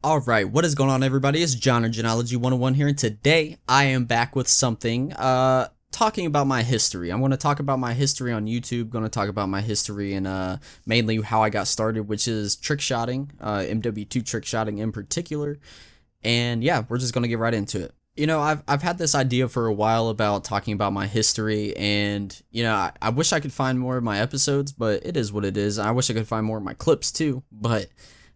Alright, what is going on everybody? It's John or Genealogy 101 here, and today I am back with something, talking about my history. I'm going to talk about my history on YouTube, going to talk about my history and mainly how I got started, which is trick shotting, MW2 trick shotting in particular, and yeah, we're just going to get right into it. You know, I've had this idea for a while about talking about my history, and, you know, I wish I could find more of my episodes, but it is what it is. I wish I could find more of my clips too, but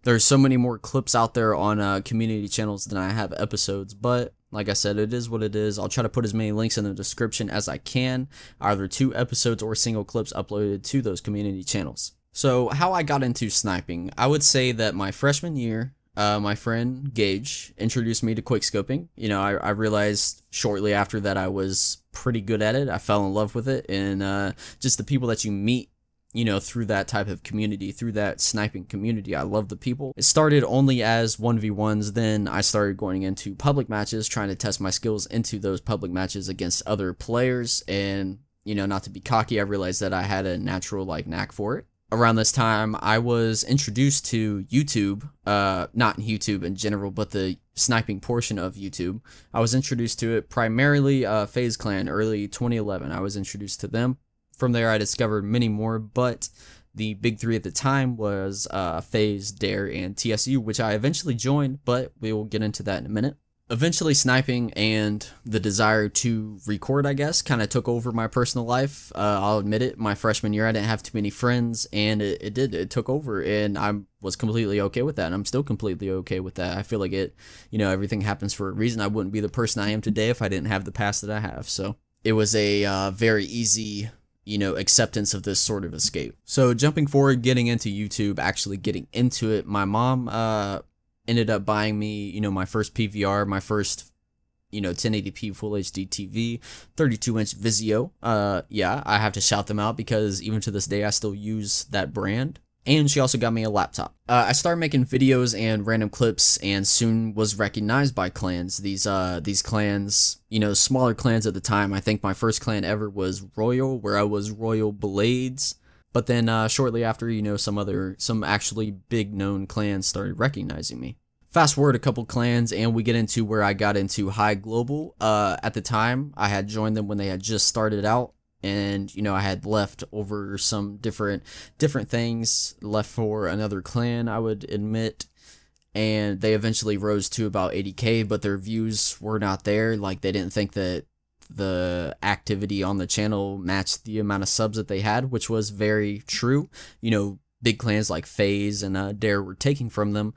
there's so many more clips out there on community channels than I have episodes, but like I said, it is what it is. I'll try to put as many links in the description as I can, either 2 episodes or single clips uploaded to those community channels. So how I got into sniping, I would say that my freshman year, my friend Gage introduced me to quickscoping. You know, I realized shortly after that I was pretty good at it. I fell in love with it, and just the people that you meet, you know, through that type of community, through that sniping community. I love the people. It started only as 1v1s, then I started going into public matches, trying to test my skills into those public matches against other players, and, you know, not to be cocky, I realized that I had a natural, like, knack for it. Around this time, I was introduced to YouTube, not YouTube in general, but the sniping portion of YouTube. I was introduced to it primarily FaZe Clan, early 2011. I was introduced to them. From there, I discovered many more, but the big 3 at the time was FaZe, Dare, and TSU, which I eventually joined, but we will get into that in a minute. Eventually, sniping and the desire to record, I guess, kind of took over my personal life. I'll admit it, my freshman year, I didn't have too many friends, and it took over, and I was completely okay with that, and I'm still completely okay with that. I feel like you know, everything happens for a reason. I wouldn't be the person I am today if I didn't have the past that I have, so it was a very easy, you know, acceptance of this sort of escape. So jumping forward, getting into YouTube, actually getting into it, my mom ended up buying me, you know, my first PVR, my first, you know, 1080p Full HD TV, 32-inch Vizio. Yeah, I have to shout them out because even to this day I still use that brand. And she also got me a laptop. I started making videos and random clips, and soon was recognized by clans. These clans, you know, smaller clans at the time. I think my first clan ever was Royal, where I was Royal Blades. But then shortly after, you know, some actually big known clans started recognizing me. Fast forward a couple clans, and we get into where I got into High Global. At the time, I had joined them when they had just started out. And, you know, I had left over some different things, left for another clan, I would admit, and they eventually rose to about 80k, but their views were not there. Like, they didn't think that the activity on the channel matched the amount of subs that they had, which was very true. You know, big clans like FaZe and Dare were taking from them,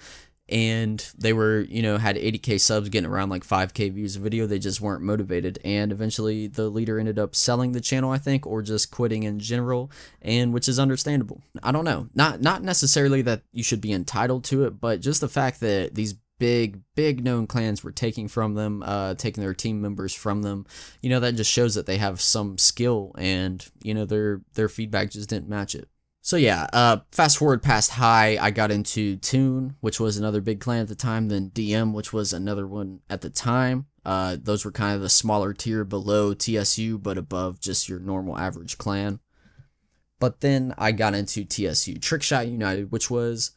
and they were, you know, had 80k subs, getting around like 5k views a video. They just weren't motivated, and eventually the leader ended up selling the channel, I think, or just quitting in general, and which is understandable. I don't know, not necessarily that you should be entitled to it, but just the fact that these big known clans were taking from them, taking their team members from them, you know, that just shows that they have some skill, and, you know, their feedback just didn't match it. So yeah, fast forward past High, I got into Toon, which was another big clan at the time, then DM, which was another one at the time. Those were kind of the smaller tier below TSU, but above just your normal average clan. But then I got into TSU, Trickshot United, which was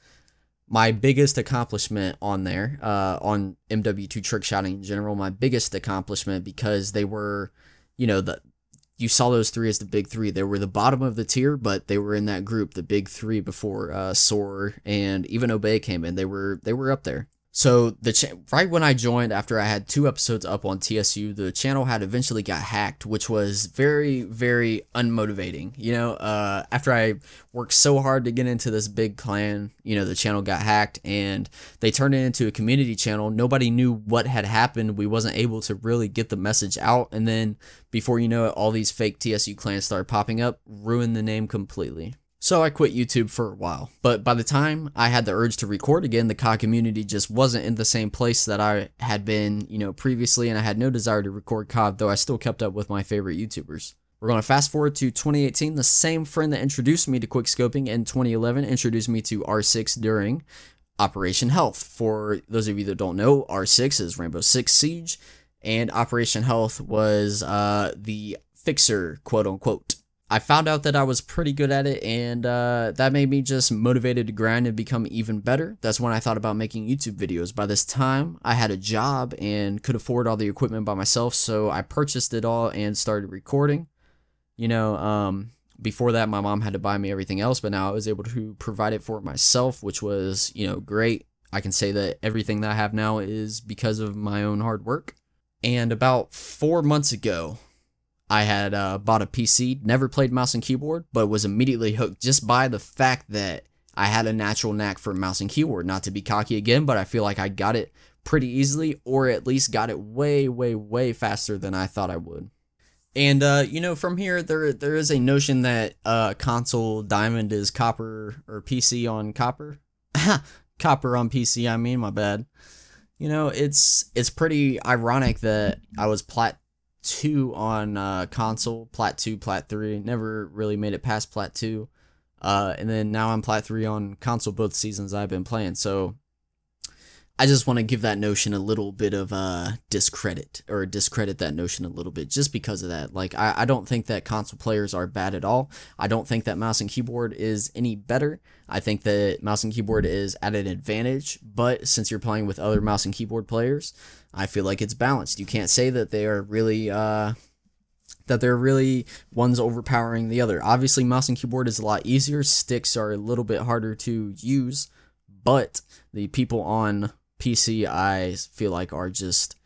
my biggest accomplishment on there, on MW2 Trickshotting in general, my biggest accomplishment, because they were, you know, you saw those 3 as the big 3. They were the bottom of the tier, but they were in that group, the big 3, before Soar and even Obey came in. They were up there. So right when I joined, after I had 2 episodes up on TSU, the channel had eventually got hacked, which was very unmotivating. You know, after I worked so hard to get into this big clan, you know, the channel got hacked, and they turned it into a community channel. Nobody knew what had happened. We wasn't able to really get the message out, and then before you know it, all these fake TSU clans started popping up, ruined the name completely. So I quit YouTube for a while, but by the time I had the urge to record again, the COD community just wasn't in the same place that I had been, you know, previously, and I had no desire to record COD, though I still kept up with my favorite YouTubers. We're going to fast forward to 2018. The same friend that introduced me to quickscoping in 2011 introduced me to R6 during Operation Health. For those of you that don't know, R6 is Rainbow Six Siege, and Operation Health was the fixer, quote unquote. I found out that I was pretty good at it, and that made me just motivated to grind and become even better. That's when I thought about making YouTube videos. By this time, I had a job and could afford all the equipment by myself, so I purchased it all and started recording. You know, before that, my mom had to buy me everything else, but now I was able to provide it for myself, which was, you know, great. I can say that everything that I have now is because of my own hard work. And about 4 months ago, I had bought a PC, never played mouse and keyboard, but was immediately hooked just by the fact that I had a natural knack for mouse and keyboard. Not to be cocky again, but I feel like I got it pretty easily, or at least got it way, way, way faster than I thought I would. And, you know, from here, there is a notion that console diamond is copper, or PC on copper. Copper on PC, I mean, my bad. You know, it's pretty ironic that I was Plat 2 on console, Plat 2, Plat 3, never really made it past Plat 2, and then now I'm Plat 3 on console both seasons I've been playing, so I just want to give that notion a little bit of discredit that notion a little bit, just because of that. Like, I don't think that console players are bad at all. I don't think that mouse and keyboard is any better. I think that mouse and keyboard is at an advantage, but since you're playing with other mouse and keyboard players, I feel like it's balanced. You can't say that they are really one's overpowering the other. Obviously, mouse and keyboard is a lot easier. Sticks are a little bit harder to use, but the people on PC, I feel like, are just,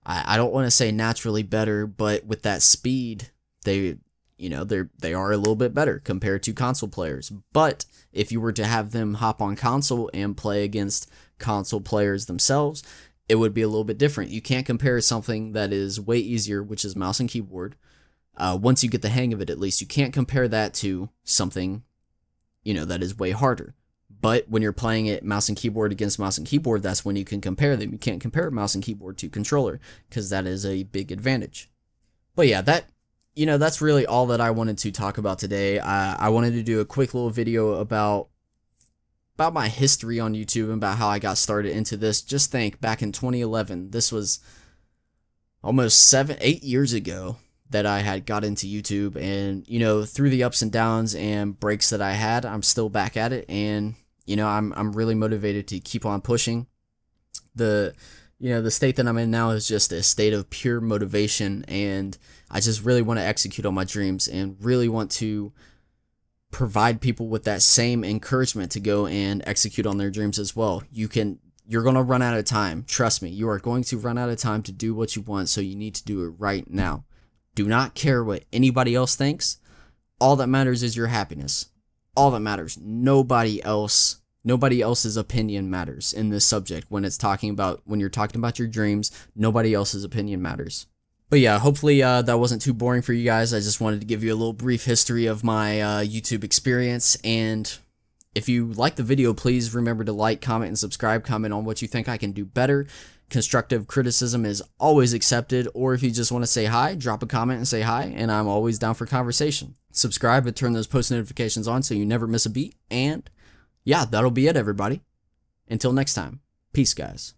I don't want to say naturally better, but with that speed, they are a little bit better compared to console players. But if you were to have them hop on console and play against console players themselves, it would be a little bit different. You can't compare something that is way easier, which is mouse and keyboard. Once you get the hang of it, at least, you can't compare that to something, you know, that is way harder. But when you're playing it mouse and keyboard against mouse and keyboard, that's when you can compare them. You can't compare mouse and keyboard to controller, because that is a big advantage. But yeah, that's really all that I wanted to talk about today. I wanted to do a quick little video about my history on YouTube and about how I got started into this. Just think, back in 2011, this was almost 8 years ago that I had got into YouTube, and, you know, through the ups and downs and breaks that I had, I'm still back at it, and, you know, I'm really motivated to keep on pushing. The state that I'm in now is just a state of pure motivation, and I just really want to execute on my dreams and really want to provide people with that same encouragement to go and execute on their dreams as well. You're going to run out of time. Trust me, you are going to run out of time to do what you want, so you need to do it right now. Do not care what anybody else thinks. All that matters is your happiness. All that matters. Nobody else's opinion matters in this subject. When you're talking about your dreams, nobody else's opinion matters. But yeah, hopefully that wasn't too boring for you guys. I just wanted to give you a little brief history of my YouTube experience. And if you like the video, please remember to like, comment, and subscribe. Comment on what you think I can do better. Constructive criticism is always accepted. Or if you just want to say hi, drop a comment and say hi, and I'm always down for conversation. Subscribe and turn those post notifications on so you never miss a beat. And yeah, that'll be it, everybody. Until next time, peace, guys.